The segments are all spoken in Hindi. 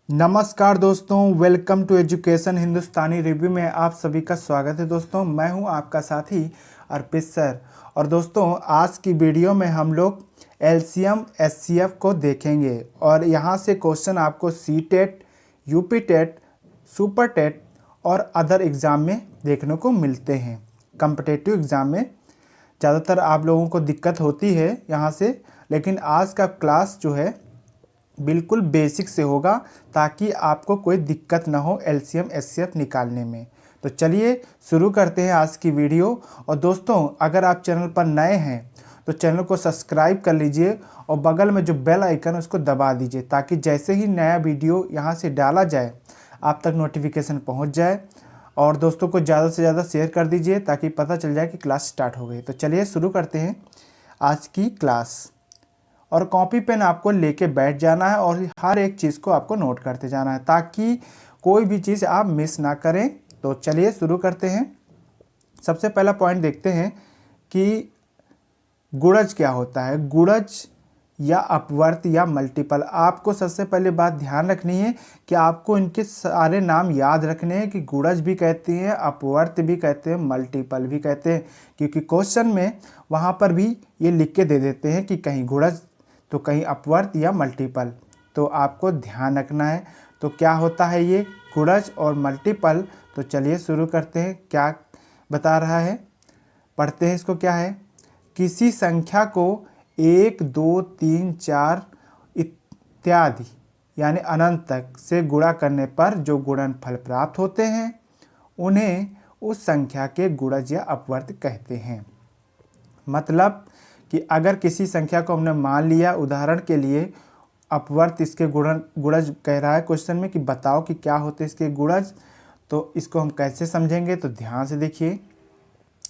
नमस्कार दोस्तों, welcome to education Hindustani review में आप सभी का स्वागत है। दोस्तों मैं हूं आपका साथी अर्पित सर। और दोस्तों आज की वीडियो में हम लोग एलसीएम एचसीएफ को देखेंगे और यहां से क्वेश्चन आपको C TET, UP TET, super TET और अदर एग्ज़ाम में देखने को मिलते हैं। कम्पिटिटिव एग्ज़ाम में ज़्यादातर आप लोगों को दिक्कत होती है यहाँ से, लेकिन आज का क्लास जो है बिल्कुल बेसिक से होगा ताकि आपको कोई दिक्कत ना हो एलसीएम एचसीएफ निकालने में। तो चलिए शुरू करते हैं आज की वीडियो। और दोस्तों अगर आप चैनल पर नए हैं तो चैनल को सब्सक्राइब कर लीजिए और बगल में जो बेल आइकन है उसको दबा दीजिए ताकि जैसे ही नया वीडियो यहाँ से डाला जाए आप तक नोटिफिकेशन पहुँच जाए। और दोस्तों को ज़्यादा से ज़्यादा शेयर कर दीजिए ताकि पता चल जाए कि क्लास स्टार्ट हो गई। तो चलिए शुरू करते हैं आज की क्लास। और कॉपी पेन आपको लेके बैठ जाना है और हर एक चीज़ को आपको नोट करते जाना है ताकि कोई भी चीज़ आप मिस ना करें। तो चलिए शुरू करते हैं। सबसे पहला पॉइंट देखते हैं कि गुणज क्या होता है। गुणज या अपवर्त या मल्टीपल, आपको सबसे पहले बात ध्यान रखनी है कि आपको इनके सारे नाम याद रखने हैं कि गुणज भी कहते हैं, अपवर्त भी कहते हैं, मल्टीपल भी कहते हैं, क्योंकि क्वेश्चन में वहाँ पर भी ये लिख के दे देते हैं कि कहीं गुणज तो कहीं अपवर्त या मल्टीपल। तो आपको ध्यान रखना है। तो क्या होता है ये गुणज और मल्टीपल। तो चलिए शुरू करते हैं। क्या बता रहा है, पढ़ते हैं इसको। क्या है, किसी संख्या को 1, 2, 3, 4 इत्यादि यानी अनंत तक से गुणा करने पर जो गुणनफल प्राप्त होते हैं उन्हें उस संख्या के गुणज या अपवर्त कहते हैं। मतलब कि अगर किसी संख्या को हमने मान लिया, उदाहरण के लिए अपवर्त इसके गुणज कह रहा है क्वेश्चन में कि बताओ कि क्या होते हैं इसके गुणज। तो इसको हम कैसे समझेंगे, तो ध्यान से देखिए।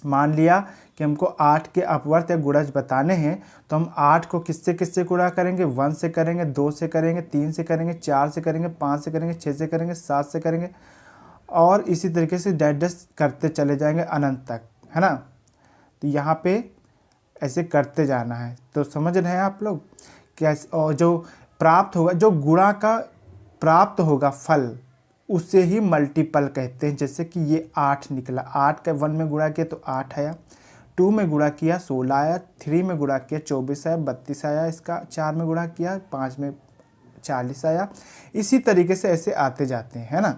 मान लिया कि हमको 8 के अपवर्त या गुणज बताने हैं, तो हम 8 को किससे किससे गुणा करेंगे। 1 से करेंगे, 2 से करेंगे, 3 से करेंगे, 4 से करेंगे, 5 से करेंगे, 6 से करेंगे, 7 से करेंगे और इसी तरीके से डैश करते चले जाएंगे अनंत तक, है ना। तो यहाँ पे ऐसे करते जाना है। तो समझ रहे हैं आप लोग कैसे। और जो प्राप्त होगा, जो गुणा का प्राप्त होगा फल, उसे ही मल्टीपल कहते हैं। जैसे कि ये 8 निकला, 8 का 1 में गुणा किया तो 8 आया, 2 में गुणा किया 16 आया, 3 में गुणा किया 24 आया, 32 आया, इसका 4 में गुणा किया 5 में 40 आया। इसी तरीके से ऐसे आते जाते हैं, है ना।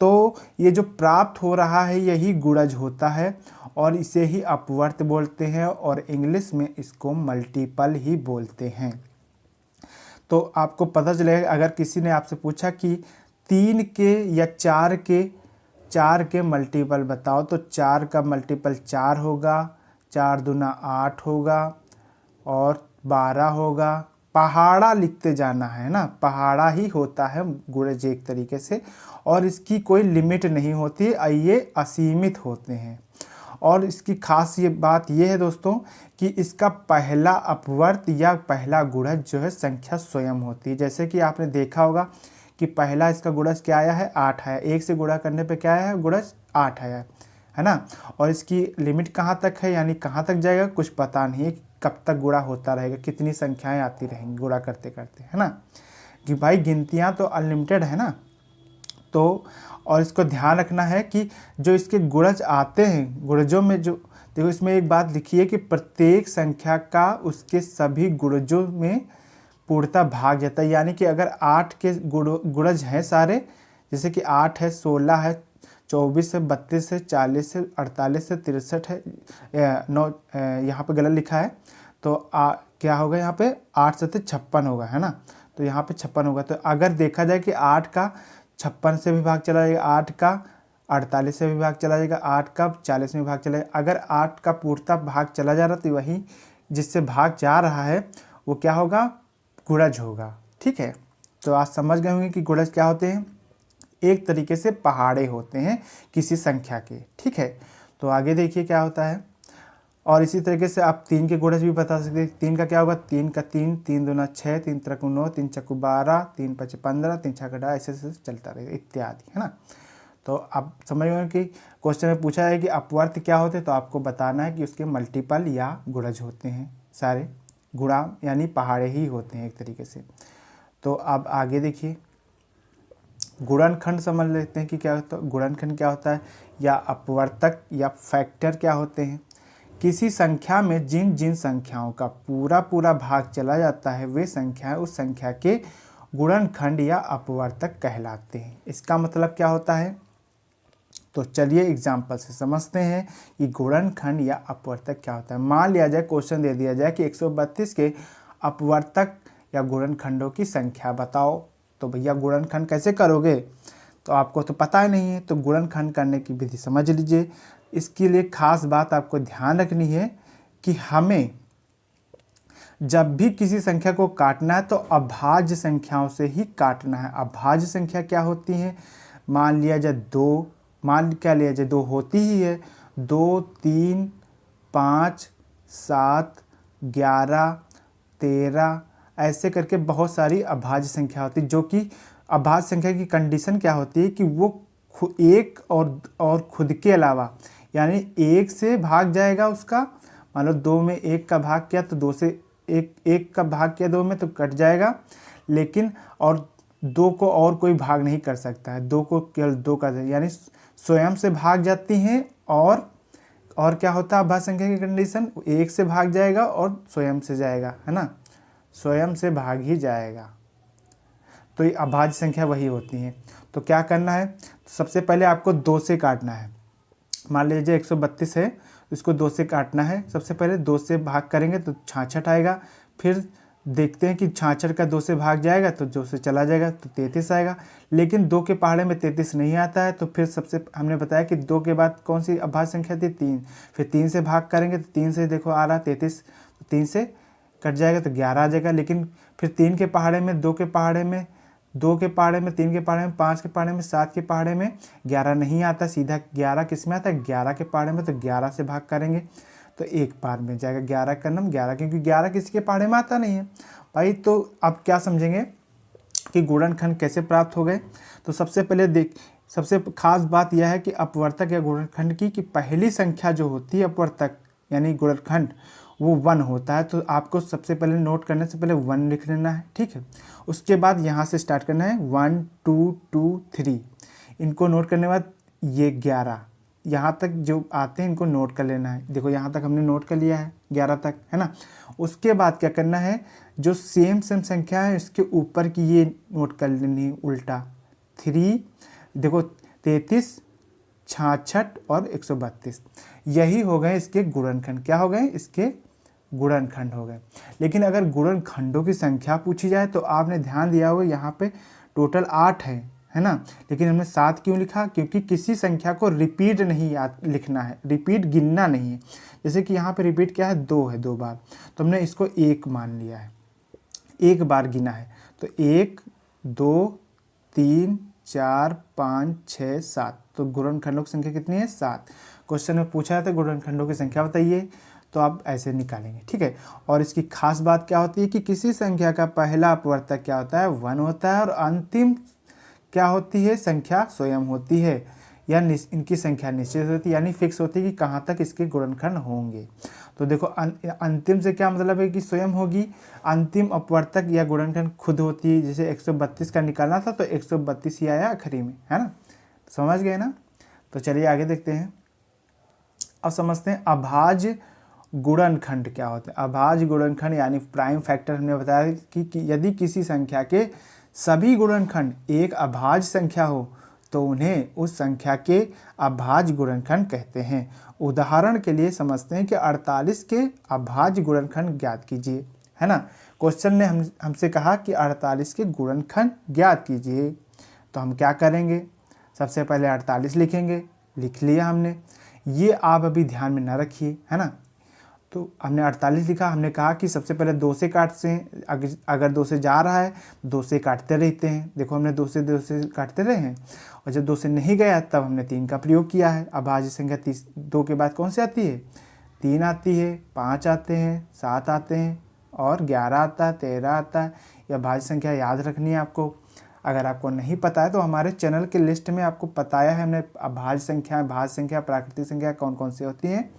तो ये जो प्राप्त हो रहा है यही गुणज होता है और इसे ही अपवर्त बोलते हैं और इंग्लिश में इसको मल्टीपल ही बोलते हैं। तो आपको पता चलेगा, अगर किसी ने आपसे पूछा कि 3 के या 4 के मल्टीपल बताओ, तो 4 का मल्टीपल 4 होगा, 4 दूना 8 होगा और 12 होगा। पहाड़ा लिखते जाना है ना, पहाड़ा ही होता है गुणज एक तरीके से, और इसकी कोई लिमिट नहीं होती, ये असीमित होते हैं। और इसकी खास ये बात ये है दोस्तों कि इसका पहला अपवर्त या पहला गुणज जो है संख्या स्वयं होती है। जैसे कि आपने देखा होगा कि पहला इसका गुणज क्या आया है, 8 आया। 1 से गुणा करने पे क्या आया है, गुणज 8 आया है ना। और इसकी लिमिट कहाँ तक है, यानी कहाँ तक जाएगा कुछ पता नहीं है, कब तक गुणा होता रहेगा, कितनी संख्याएं आती रहेंगी गुणा करते करते, है ना। कि भाई गिनतियाँ तो अनलिमिटेड है ना। तो और इसको ध्यान रखना है कि जो इसके गुणज आते हैं, गुणजों में जो देखो, इसमें एक बात लिखी है कि प्रत्येक संख्या का उसके सभी गुणजों में पूर्णतः भाग जाता है। यानी कि अगर 8 के गुणज हैं सारे, जैसे कि 8 है, 16 है, 24 है, 32 है, 40 है, 48 है, 63 है, 9 यहाँ पे गलत लिखा है। तो क्या होगा यहाँ पे, 8 से 56 होगा, है ना। तो यहाँ पे 56 होगा। तो अगर देखा जाए कि 8 का 56 से भी भाग चला जाएगा, 8 का 48 से भी भाग चला जाएगा, 8 का 40 में भाग चला जाएगा। अगर 8 का पूर्णतः भाग चला जा रहा तो वही जिससे भाग जा रहा है वो क्या होगा, गुणज होगा। ठीक है। तो आज समझ गए होंगे कि गुणज क्या होते हैं, एक तरीके से पहाड़े होते हैं किसी संख्या के। ठीक है। तो आगे देखिए क्या होता है। और इसी तरीके से आप 3 के गुणज भी बता सकते हैं। 3 का क्या होगा, 3 का 3, 3 दूना 6, 3 त्रिक 9, 3 चक्कू 12, 3 पच 15, 3 छक्का 18, ऐसे ऐसे चलता रहेगा इत्यादि, है ना। तो आप समझ गए कि क्वेश्चन में पूछा है कि अपवर्त क्या होते हैं, तो आपको बताना है कि उसके मल्टीपल या गुणज होते हैं सारे। गुणा यानी पहाड़े ही होते हैं एक तरीके से। तो अब आगे देखिए। गुणनखंड समझ लेते हैं कि क्या होता है। गुणनखंड क्या होता है, या अपवर्तक या फैक्टर क्या होते हैं। किसी संख्या में जिन जिन संख्याओं का पूरा पूरा भाग चला जाता है वे संख्याएं उस संख्या के गुणनखंड या अपवर्तक कहलाते हैं। इसका मतलब क्या होता है, तो चलिए एग्जाम्पल से समझते हैं कि गुणनखंड या अपवर्तक क्या होता है। मान लिया जाए, क्वेश्चन दे दिया जाए कि 132 के अपवर्तक या गुणनखंडों की संख्या बताओ। तो भैया गुणनखंड कैसे करोगे, तो आपको तो पता ही नहीं है, तो गुणनखंड करने की विधि समझ लीजिए। इसके लिए खास बात आपको ध्यान रखनी है कि हमें जब भी किसी संख्या को काटना है तो अभाज्य संख्याओं से ही काटना है। अभाज्य संख्या क्या होती है, मान लिया जाए 2, मान क्या लिया जाए 2 होती ही है, 2, 3, 5, 7, 11, 13, ऐसे करके बहुत सारी अभाज्य संख्या होती है। जो कि अभाज्य संख्या की कंडीशन क्या होती है कि वो एक और खुद के अलावा, यानी 1 से भाग जाएगा उसका, मान लो 2 में 1 का भाग किया तो 2 से एक का भाग किया 2 में तो कट जाएगा, लेकिन और 2 को और कोई भाग नहीं कर सकता है, 2 को केवल 2 का, यानी स्वयं से भाग जाती हैं। और क्या होता है अभाज्य संख्या की कंडीशन, 1 से भाग जाएगा और स्वयं से जाएगा, है ना, स्वयं से भाग ही जाएगा। तो ये अभाज्य संख्या वही होती हैं। तो क्या करना है, तो सबसे पहले आपको 2 से काटना है। मान लीजिए 132 है, इसको 2 से काटना है। सबसे पहले 2 से भाग करेंगे तो 66 आएगा। फिर देखते हैं कि 66 का 2 से भाग जाएगा तो 2 से चला जाएगा तो 33 आएगा। लेकिन 2 के पहाड़े में 33 नहीं आता है, तो फिर सबसे हमने बताया कि 2 के बाद कौन सी अभाज्य संख्या थी, 3। फिर 3 से भाग करेंगे तो 3 से देखो आ रहा 33, तो 3 से कट जाएगा तो 11 आ जाएगा। लेकिन फिर 3 के पहाड़े में, 2 के पहाड़े में, 2 के पहाड़े में, 3 के पहाड़े में, 5 के पहाड़े में, 7 के पहाड़े में 11 नहीं आता। सीधा 11 किस में आता है, 11 के पहाड़े में, तो 11 से भाग करेंगे तो एक बार में जाएगा 11 का नम 11, क्योंकि 11 किसी के पहाड़े में आता नहीं है भाई। तो अब क्या समझेंगे कि गुणनखंड कैसे प्राप्त हो गए। तो सबसे पहले सबसे खास बात यह है कि अपवर्तक या गुणनखंड की कि पहली संख्या जो होती है अपवर्तक यानी गुणनखंड, वो 1 होता है। तो आपको सबसे पहले नोट करने से पहले 1 लिख लेना है, ठीक है। उसके बाद यहाँ से स्टार्ट करना है 1 2 2 3, इनको नोट करने के बाद ये 11 यहाँ तक जो आते हैं इनको नोट कर लेना है। देखो यहाँ तक हमने नोट कर लिया है 11 तक, है ना। उसके बाद क्या करना है, जो सेम संख्या है इसके ऊपर की ये नोट कर लेनी है उल्टा 3। देखो 33, 66 और 132, यही हो गए इसके गुणनखंड। क्या हो गए, इसके गुणनखंड हो गए। लेकिन अगर गुणनखंडों की संख्या पूछी जाए तो आपने ध्यान दिया होगा यहाँ पे टोटल 8 है ना। लेकिन हमने 7 क्यों लिखा, क्योंकि किसी संख्या को रिपीट नहीं याद लिखना है, रिपीट गिनना नहीं है। जैसे कि यहाँ पे रिपीट क्या है, 2 है, 2 बार, तो हमने इसको 1 मान लिया है, 1 बार गिना है। तो 1 2 3 4 5 6 7, तो गुणनखंडों की संख्या कितनी है, 7। क्वेश्चन में पूछा है तो गुणनखंडों की संख्या बताइए, तो आप ऐसे निकालेंगे, ठीक है। और इसकी खास बात क्या होती है कि किसी संख्या का पहला अपवर्तक क्या होता है, 1 होता है, और अंतिम क्या होती है, संख्या स्वयं होती है, या इनकी संख्या निश्चित होती है, यानी फिक्स होती है कि कहाँ तक इसके गुणनखंड होंगे। तो देखो अंतिम से क्या मतलब है कि स्वयं होगी, अंतिम अपवर्तक या गुणनखंड खुद होती है। जैसे 132 का निकालना था तो 132 ही आया आखिरी में, है ना, समझ गए ना। तो चलिए आगे देखते हैं। अब समझते हैं अभाज्य गुणनखंड क्या होते हैं। अभाज्य गुणनखंड यानी प्राइम फैक्टर, हमने बताया कि यदि किसी संख्या के सभी गुणनखंड एक अभाज्य संख्या हो तो उन्हें उस संख्या के अभाज्य गुणनखंड कहते हैं। उदाहरण के लिए समझते हैं कि 48 के अभाज्य गुणनखंड ज्ञात कीजिए, है ना। क्वेश्चन ने हमसे कहा कि 48 के गुणनखंड ज्ञात कीजिए, तो हम क्या करेंगे, सबसे पहले 48 लिखेंगे, लिख लिया हमने। ये आप अभी ध्यान में ना रखिए, है ना। तो हमने 48 लिखा, हमने कहा कि सबसे पहले 2 से काटते हैं, अगर 2 से जा रहा है 2 से काटते रहते हैं। देखो हमने 2 से काटते रहे हैं, और जब 2 से नहीं गया तब हमने 3 का प्रयोग किया है। अभाज्य संख्या 2 के बाद कौन सी आती है, 3 आती है, 5 आते हैं, 7 आते हैं, और 11 आता है, 13 आता है। यह अभाज्य संख्या याद रखनी है आपको। अगर आपको नहीं पता है तो हमारे चैनल के लिस्ट में आपको बताया है हमने, अभाज्य संख्या, भाज्य संख्या, प्राकृतिक संख्या कौन कौन सी होती हैं,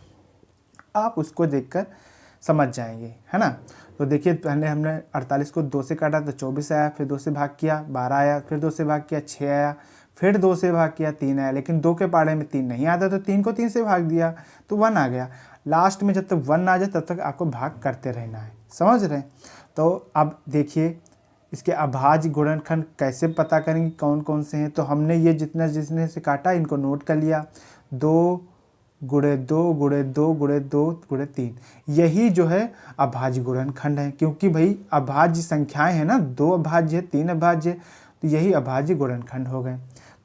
आप उसको देखकर समझ जाएंगे, है ना। तो देखिए पहले हमने 48 को 2 से काटा तो 24 आया, फिर 2 से भाग किया 12 आया, फिर 2 से भाग किया 6 आया, फिर 2 से भाग किया 3 आया, लेकिन 2 के पहाड़े में 3 नहीं आता तो 3 को 3 से भाग दिया तो 1 आ गया। लास्ट में जब तक 1 आ जाए तब तक आपको भाग करते रहना है, समझ रहे हैं। तो अब देखिए इसके अभाज्य गुणनखंड कैसे पता करेंगे, कौन कौन से हैं। तो हमने ये जितने से काटा इनको नोट कर लिया, 2 गुणे 2 गुणे 2 गुणे 2 गुणे 3, यही जो है अभाज्य गुणनखंड है। क्योंकि भाई अभाज्य संख्याएं हैं ना, 2 अभाज्य है 3 अभाज्य है, तो यही अभाज्य गुणनखंड हो गए।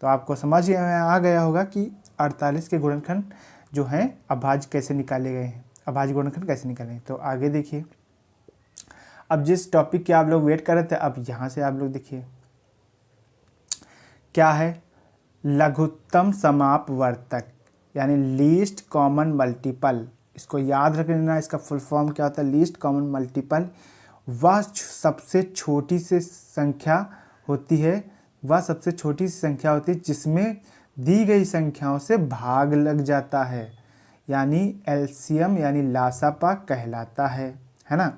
तो आपको समझ में आ गया होगा कि 48 के गुणनखंड जो हैं अभाज्य कैसे निकाले गए हैं, अभाज्य गुणनखंड कैसे निकाले। तो आगे देखिए, अब जिस टॉपिक के आप लोग वेट कर रहे थे, अब यहाँ से आप लोग देखिए क्या है, लघुत्तम समापवर्तक यानी लीस्ट कॉमन मल्टीपल। इसको याद रख लेना, इसका फुल फॉर्म क्या होता है, लीस्ट कॉमन मल्टीपल। वह सबसे छोटी सी संख्या होती है, वह सबसे छोटी सी संख्या होती है जिसमें दी गई संख्याओं से भाग लग जाता है, यानी एलसीएम यानी लासापा कहलाता है ना।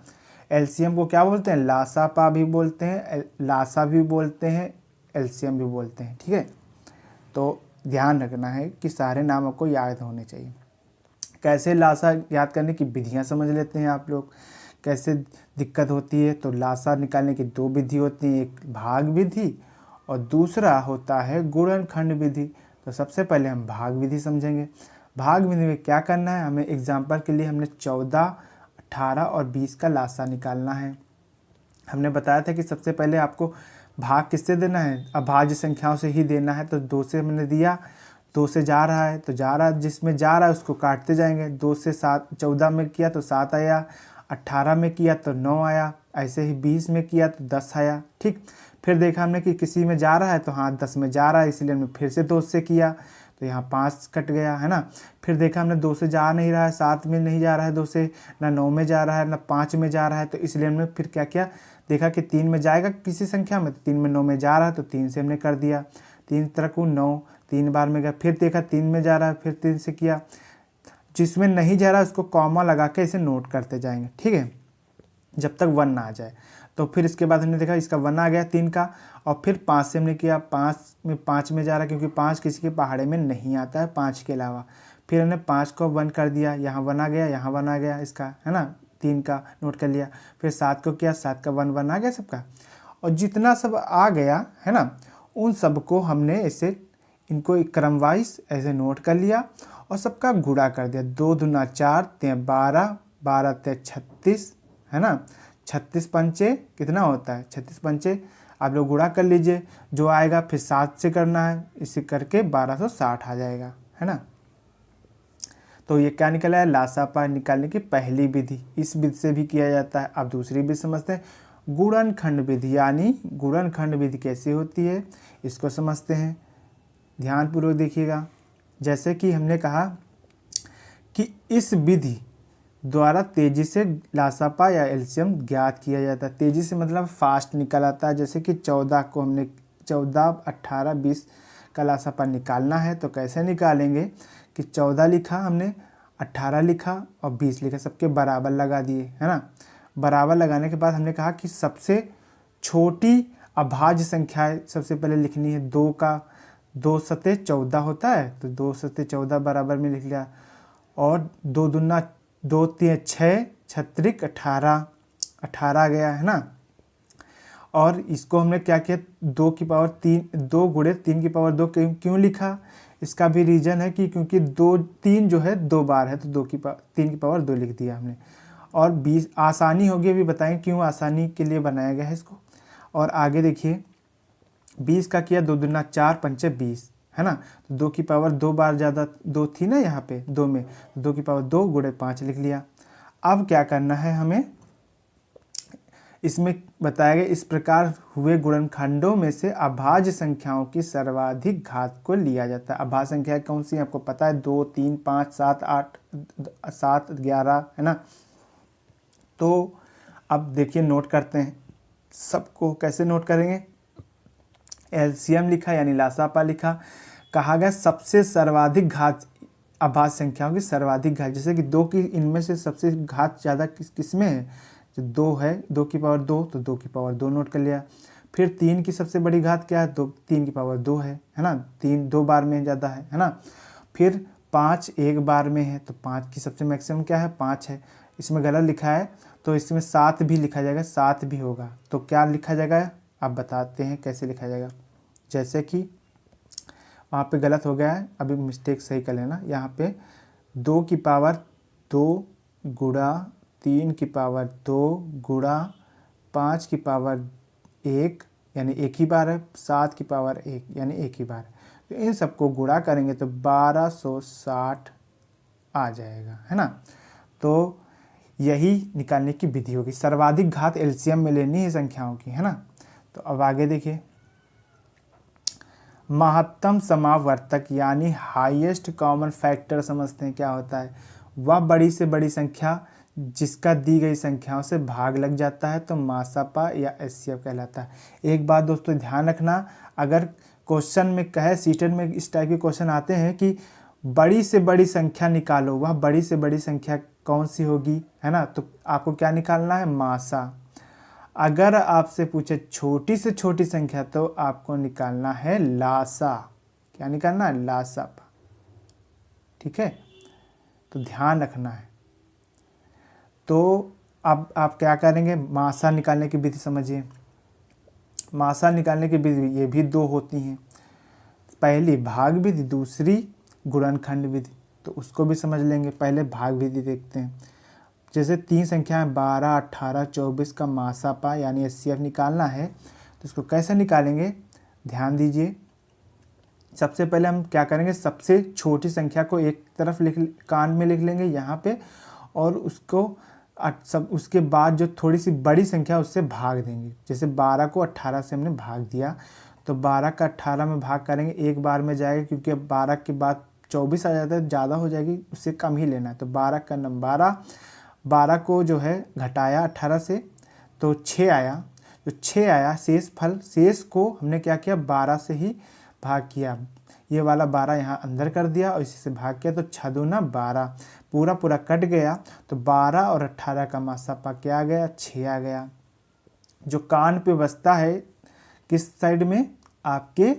एलसीएम को क्या बोलते हैं, लासापा भी बोलते हैं, लासा भी बोलते हैं, एलसीएम भी बोलते हैं, ठीक है। तो ध्यान रखना है कि सारे नाम आपको याद होने चाहिए। कैसे लासा याद करने की विधियां समझ लेते हैं आप लोग, कैसे दिक्कत होती है। तो लासा निकालने की 2 विधि होती हैं, एक भाग विधि और दूसरा होता है गुणनखंड विधि। तो सबसे पहले हम भाग विधि समझेंगे। भाग विधि में क्या करना है, हमें एग्जाम्पल के लिए हमने 14, 18 और 20 का लासा निकालना है। हमने बताया था कि सबसे पहले आपको भाग किससे देना है, अभाज्य संख्याओं से ही देना है। तो 2 से हमने दिया, 2 से जा रहा है तो जा रहा है, जिसमें जा रहा है उसको काटते जाएंगे। 2 से 7 14 में किया तो 7 आया, 18 में किया तो 9 आया, ऐसे ही 20 में किया तो 10 आया, ठीक। फिर देखा हमने कि किसी में जा रहा है तो हाँ 10 में जा रहा है, इसलिए हमने फिर से 2 से किया तो यहाँ 5 कट गया, है ना। फिर देखा हमने 2 से जा नहीं रहा है, 7 में नहीं जा रहा है 2 से, ना 9 में जा रहा है, ना 5 में जा रहा है, तो इसलिए हमने फिर क्या किया, देखा कि 3 में जाएगा किसी संख्या में, तो 3 में 9 में जा रहा है तो 3 से हमने कर दिया, 3 तरक 9, 3 बार में गया। फिर देखा 3 में जा रहा है, फिर 3 से किया। जिसमें नहीं जा रहा है उसको कॉमा लगा के इसे नोट करते जाएंगे, ठीक है, जब तक 1 ना आ जाए। तो फिर इसके बाद हमने देखा इसका 1 आ गया 3 का, और फिर 5 से हमने किया, 5 में जा रहा है क्योंकि 5 किसी के पहाड़े में नहीं आता है 5 के अलावा। फिर हमने 5 को 1 कर दिया, यहाँ 1 आ गया, यहाँ 1 आ गया इसका, है ना, 3 का नोट कर लिया। फिर 7 को किया, 7 का 1 आ गया सबका। और जितना सब आ गया है ना, उन सबको हमने ऐसे इनको एक क्रम वाइज ऐसे नोट कर लिया और सबका गुणा कर दिया। 2 दूना 4, 3 12, 12 3 36, है ना। 36 पंचे कितना होता है, 36 पंचे आप लोग गुणा कर लीजिए, जो आएगा फिर 7 से करना है, इसे करके 1260 आ जाएगा, है ना। तो ये क्या निकला है, लासापा निकालने की पहली विधि। इस विधि से भी किया जाता है। अब दूसरी विधि समझते हैं, गुणनखंड विधि, यानी गुणनखंड विधि कैसी होती है इसको समझते हैं। ध्यानपूर्वक देखिएगा। जैसे कि हमने कहा कि इस विधि द्वारा तेजी से लासापा या एलसीएम ज्ञात किया जाता है। तेजी से मतलब फास्ट निकल आता है। जैसे कि 14 को हमने 14, 18, 20 का लासापा निकालना है तो कैसे निकालेंगे कि 14 लिखा हमने, 18 लिखा और 20 लिखा, सबके बराबर लगा दिए, है ना। बराबर लगाने के बाद हमने कहा कि सबसे छोटी अभाज्य संख्या सबसे पहले लिखनी है। 2 का 2 सते 14 होता है तो 2 सते 14 बराबर में लिख लिया, और 2 दूना 2 3 6, 6 18, 18 गया, है ना। और इसको हमने क्या किया, 2 की पावर 3, 2 गुणे 3 की पावर 2 क्यों लिखा, इसका भी रीज़न है कि क्योंकि 3 जो है 2 बार है तो 3 की पावर 2 लिख दिया हमने। और 20 आसानी होगी, अभी बताएं क्यों आसानी के लिए बनाया गया है इसको। और आगे देखिए 20 का किया, 2 दूना 4, 5 20, है ना। तो 2 की पावर 2 बार ज़्यादा 2 थी ना यहाँ पे 2 में, 2 की पावर 2 गुणे 5 लिख लिया। अब क्या करना है हमें, इसमें बताया गया इस प्रकार हुए गुणनखंडों में से अभाज्य संख्याओं की सर्वाधिक घात को लिया जाता है। अभाज्य संख्या कौन सी आपको पता है, 2 3 5 7 8 7 11, है ना। तो अब देखिए नोट करते हैं सबको, कैसे नोट करेंगे। एलसीएम लिखा यानी लासापा लिखा, कहा गया सबसे सर्वाधिक घात अभाज्य संख्याओं की सर्वाधिक घात, जैसे कि 2 की इनमें से सबसे घात ज़्यादा किस में है, जो 2 है, 2 की पावर 2, तो 2 की पावर 2 नोट कर लिया। फिर 3 की सबसे बड़ी घात क्या है, तो 3 की पावर 2 है ना, 3 2 बार में ज़्यादा है ना। फिर 5 1 बार में है, तो 5 की सबसे मैक्सिमम क्या है, 5 है। इसमें गलत लिखा है तो इसमें 7 भी लिखा जाएगा, 7 भी होगा, तो क्या लिखा जाएगा, आप बताते हैं कैसे लिखा जाएगा। जैसे कि वहाँ पे गलत हो गया है, अभी मिस्टेक सही कर लेना। यहाँ पे 2 की पावर 2 गुणा 3 की पावर 2 गुणा 5 की पावर 1 यानी एक ही बार है, 7 की पावर 1 यानी एक ही बार है। तो इन सबको गुणा करेंगे तो 1260 आ जाएगा, है ना। तो यही निकालने की विधि होगी, सर्वाधिक घात एलसीएम में लेनी है संख्याओं की, है ना। तो अब आगे देखिए, महत्तम समावर्तक यानी हाईएस्ट कॉमन फैक्टर समझते हैं क्या होता है। वह बड़ी से बड़ी संख्या जिसका दी गई संख्याओं से भाग लग जाता है तो मासापा या एचसीएफ कहलाता है। एक बात दोस्तों ध्यान रखना, अगर क्वेश्चन में कहे, सीटेट में इस टाइप के क्वेश्चन आते हैं कि बड़ी से बड़ी संख्या निकालो, वह बड़ी से बड़ी संख्या कौन सी होगी, है ना, तो आपको क्या निकालना है, मासा। अगर आपसे पूछे छोटी से छोटी संख्या तो आपको निकालना है लासा। क्या निकालना है, लासा। ठीक है, तो ध्यान रखना है। तो अब आप क्या करेंगे, मासा निकालने की विधि समझिए। मासा निकालने की विधि ये भी 2 होती हैं, पहली भाग विधि, दूसरी गुणनखंड विधि। तो उसको भी समझ लेंगे, पहले भाग विधि देखते हैं। जैसे 3 संख्याएं 12 18 24 का मासापा यानी एचसीएफ निकालना है, तो इसको कैसे निकालेंगे, ध्यान दीजिए। सबसे पहले हम क्या करेंगे, सबसे छोटी संख्या को एक तरफ कान में लिख लेंगे यहाँ पे, और उसको उसके बाद जो थोड़ी सी बड़ी संख्या उससे भाग देंगे। जैसे 12 को 18 से हमने भाग दिया, तो 12 का 18 में भाग करेंगे, एक बार में जाएगा, क्योंकि अब 12 के बाद 24 आ जाता है, ज़्यादा हो जाएगी, उससे कम ही लेना है। तो 12 का नंबर 12 को जो है घटाया 18 से, तो 6 आया। जो 6 आया शेष को हमने क्या किया, 12 से ही भाग किया। ये वाला 12 यहाँ अंदर कर दिया और इसी से भाग किया, तो 6 दूना 12, पूरा पूरा कट गया। तो 12 और 18 का मासापा क्या आ गया, 6 आ गया। जो कान पे बसता है किस साइड में, आपके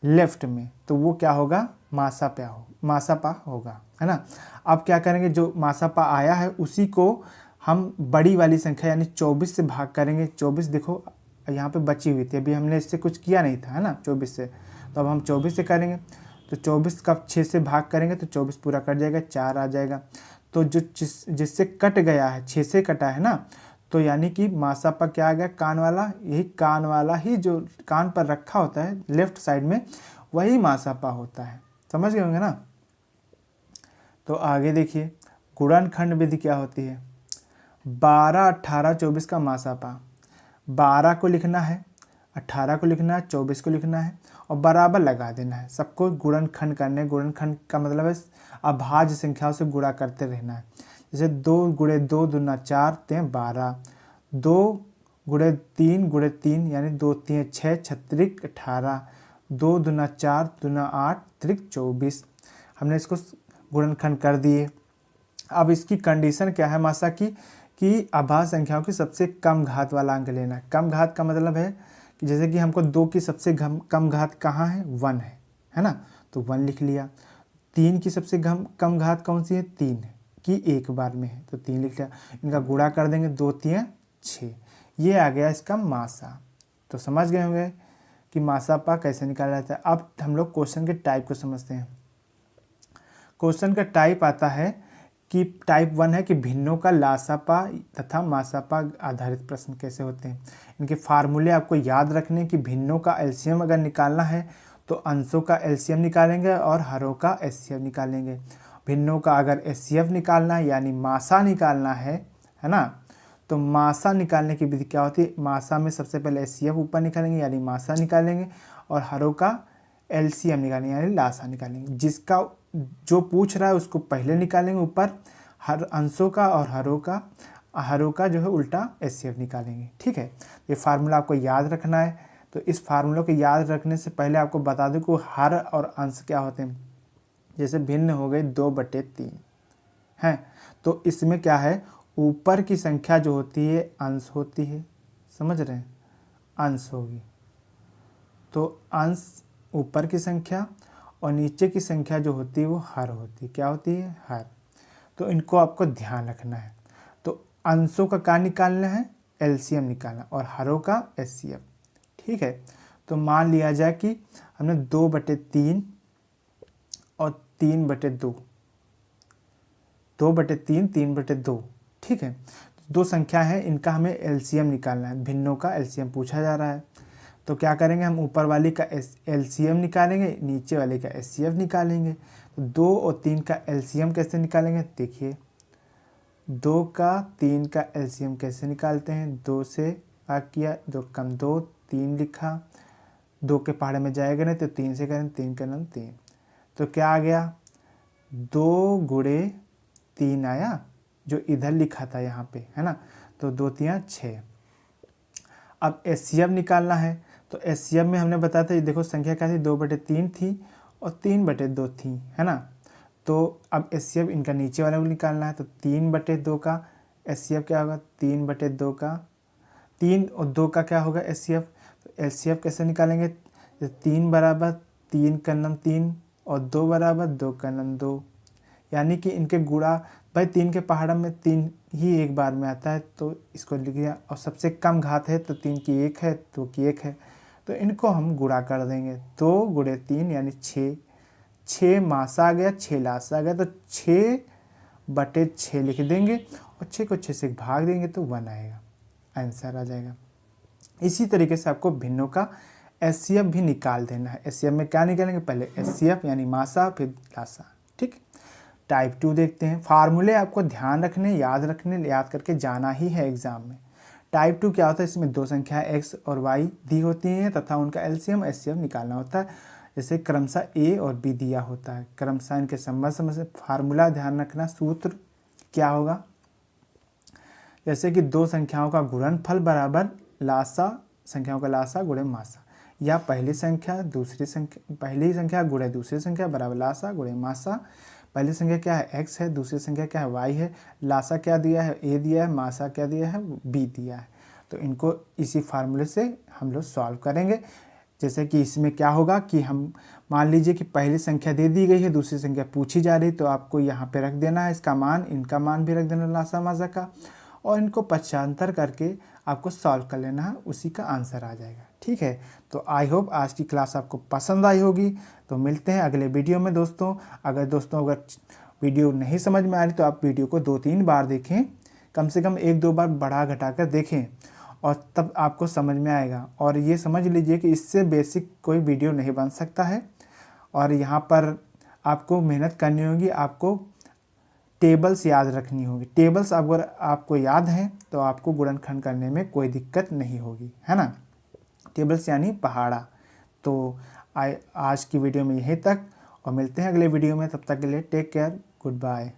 लेफ्ट में, तो वो क्या होगा, मासापा होगा, है ना। अब क्या करेंगे, जो मासापा आया है उसी को हम बड़ी वाली संख्या यानी 24 से भाग करेंगे। 24 देखो यहाँ पे बची हुई थी, अभी हमने इससे कुछ किया नहीं था, है ना, 24 से, तो अब हम 24 से करेंगे। तो 24 का 6 से भाग करेंगे तो 24 पूरा कट जाएगा, 4 आ जाएगा। तो जो जिससे कट गया है, 6 से कटा है ना, तो यानी कि मासापा क्या आ गया, कान वाला, यही कान वाला ही जो कान पर रखा होता है लेफ्ट साइड में, वही मासापा होता है। समझ गए होंगे ना। तो आगे देखिए, गुणनखंड विधि क्या होती है। 12 18 24 का मासापा, 12 को लिखना है, 18 को लिखना है, 24 को लिखना है और बराबर लगा देना है। सबको गुणनखंड करने, गुणनखंड का मतलब है अभाज्य संख्याओं से गुणा करते रहना है। जैसे 2 गुणे 2 दूना 4 3 12, 2 गुणे 3 यानी 2 3 6 छत्रिक 18, 2 दूना 4 दूना 8 त्रिक 24। हमने इसको गुणनखंड कर दिए। अब इसकी कंडीशन क्या है मासा की, कि अभाज्य संख्याओं की सबसे कम घात वाला अंक लेना है। कम घात का मतलब है कि जैसे कि हमको 2 की सबसे कम घात कहाँ है, 1 है ना, तो 1 लिख लिया। 3 की सबसे कम घात कौन सी है, 3 है, कि एक बार में है, तो 3 लिख लिया। इनका गुणा कर देंगे, 2 3 6, ये आ गया इसका मासा। तो समझ गए होंगे कि मासापा कैसे निकाला जाता है। अब हम लोग क्वेश्चन के टाइप को समझते हैं। क्वेश्चन का टाइप आता है कि टाइप 1 है कि भिन्नों का लासापा तथा मासापा आधारित प्रश्न कैसे होते हैं। इनके फार्मूले आपको याद रखने कि भिन्नों का एलसीएम अगर निकालना है तो अंशों का एलसीएम निकालेंगे और हरों का एचसीएफ निकालेंगे। भिन्नों का अगर एचसीएफ निकालना है यानी मासा निकालना है ना, तो मासा निकालने की विधि क्या होती है, मासा में सबसे पहले एचसीएफ ऊपर निकालेंगे यानी मासा निकालेंगे, और हरों का एलसीएम निकालेंगे यानी लासा निकालेंगे। जिसका जो पूछ रहा है उसको पहले निकालेंगे ऊपर हर अंशों का, और हरों का जो है उल्टा एचसीएफ निकालेंगे। ठीक है, ये फार्मूला आपको याद रखना है। तो इस फार्मूला को याद रखने से पहले आपको बता दूं कि हर और अंश क्या होते हैं। जैसे भिन्न हो गई 2/3 हैं। तो इसमें क्या है, ऊपर की संख्या जो होती है अंश होती है, समझ रहे हैं, अंश होगी। तो अंश ऊपर की संख्या और नीचे की संख्या जो होती है वो हर होती है। क्या होती है, हर। तो इनको आपको ध्यान रखना है। तो अंशों का क्या निकालना है, एलसीएम निकालना, और हरों का एचसीएफ। ठीक है। तो मान लिया जाए कि हमने 2/3 और 3/2, 2/3 3/2, ठीक है। दो संख्या है, इनका हमें एलसीएम निकालना है। भिन्नों का एलसीएम पूछा जा रहा है। तो क्या करेंगे, हम ऊपर वाली का एलसीएम निकालेंगे, नीचे वाले का एचसीएफ निकालेंगे। तो 2 और 3 का एलसीएम कैसे निकालेंगे, देखिए 2 का 3 का एलसीएम कैसे निकालते हैं, 2 से भाग किया, 2 कम 2, 3 लिखा, 2 के पहाड़े में जाएगा नहीं तो 3 से करें, 3 का नाम 3। तो क्या आ गया, 2 गुणे 3 आया, जो इधर लिखा था यहाँ पे, है ना। तो 2 3 6। अब एचसीएफ निकालना है। तो एचसीएफ में हमने बताया था, ये देखो संख्या क्या थी, 2/3 थी और 3/2 थी, है ना। तो अब एचसीएफ इनका नीचे वाले को निकालना है। तो 3/2 का एचसीएफ क्या होगा, 3/2 का, 3 और 2 का क्या होगा एचसीएफ। तो एचसीएफ कैसे निकालेंगे, 3 बराबर 3 का नाम 3 और 2 बराबर 2 का नाम 2, यानी कि इनके गुणा, भाई 3 के पहाड़ में 3 ही एक बार में आता है, तो इसको लिख दिया। और सबसे कम घात है तो 3 की 1 है, 2 की 1 है, तो इनको हम गुणा कर देंगे। 2 गुणे 3 यानी 6, 6 मासा आ गया, 6 लासा आ गया, तो 6/6 लिख देंगे और 6 को 6 से भाग देंगे तो 1 आएगा, आंसर आ जाएगा। इसी तरीके से आपको भिन्नों का एचसीएफ भी निकाल देना है। एचसीएफ में क्या निकालेंगे, पहले एचसीएफ यानी मासा, फिर लासा। ठीक। टाइप 2 देखते हैं। फार्मूले आपको ध्यान रखने, याद रखने, याद करके जाना ही है एग्जाम में। टाइप 2 क्या होता है, इसमें दो संख्याएं एक्स और वाई दी होती हैं तथा उनका एलसीएम एचसीएफ निकालना होता है। जैसे क्रमशः ए और बी दिया होता है, क्रमशः इनके संबंध से फार्मूला ध्यान रखना। सूत्र क्या होगा, जैसे कि दो संख्याओं का गुणनफल बराबर लासा, संख्याओं का लासा गुणे मासा, या पहली संख्या दूसरी संख्या, पहली संख्या गुणे दूसरी संख्या बराबर लासा गुणे मासा। पहली संख्या क्या है, x है, दूसरी संख्या क्या है, y है, लासा क्या दिया है, a दिया है, मासा क्या दिया है, b दिया है। तो इनको इसी फार्मूले से हम लोग सॉल्व करेंगे। जैसे कि इसमें क्या होगा कि हम मान लीजिए कि पहली संख्या दे दी गई है, दूसरी संख्या पूछी जा रही, तो आपको यहाँ पे रख देना है इसका मान, इनका मान भी रख देना लासा मासा का, और इनको पक्षांतर करके आपको सॉल्व कर लेना है, उसी का आंसर आ जाएगा। ठीक है। तो आई होप आज की क्लास आपको पसंद आई होगी। तो मिलते हैं अगले वीडियो में दोस्तों। अगर वीडियो नहीं समझ में आ रही तो आप वीडियो को 2-3 बार देखें, कम से कम 1-2 बार बढ़ा घटा कर देखें, और तब आपको समझ में आएगा। और ये समझ लीजिए कि इससे बेसिक कोई वीडियो नहीं बन सकता है। और यहाँ पर आपको मेहनत करनी होगी, आपको टेबल्स याद रखनी होगी। टेबल्स अगर आपको याद हैं तो आपको गुणनखंड करने में कोई दिक्कत नहीं होगी, है ना। टेबल्स यानी पहाड़ा। तो आज की वीडियो में यहीं तक, और मिलते हैं अगले वीडियो में। तब तक के लिए टेक केयर, गुड बाय।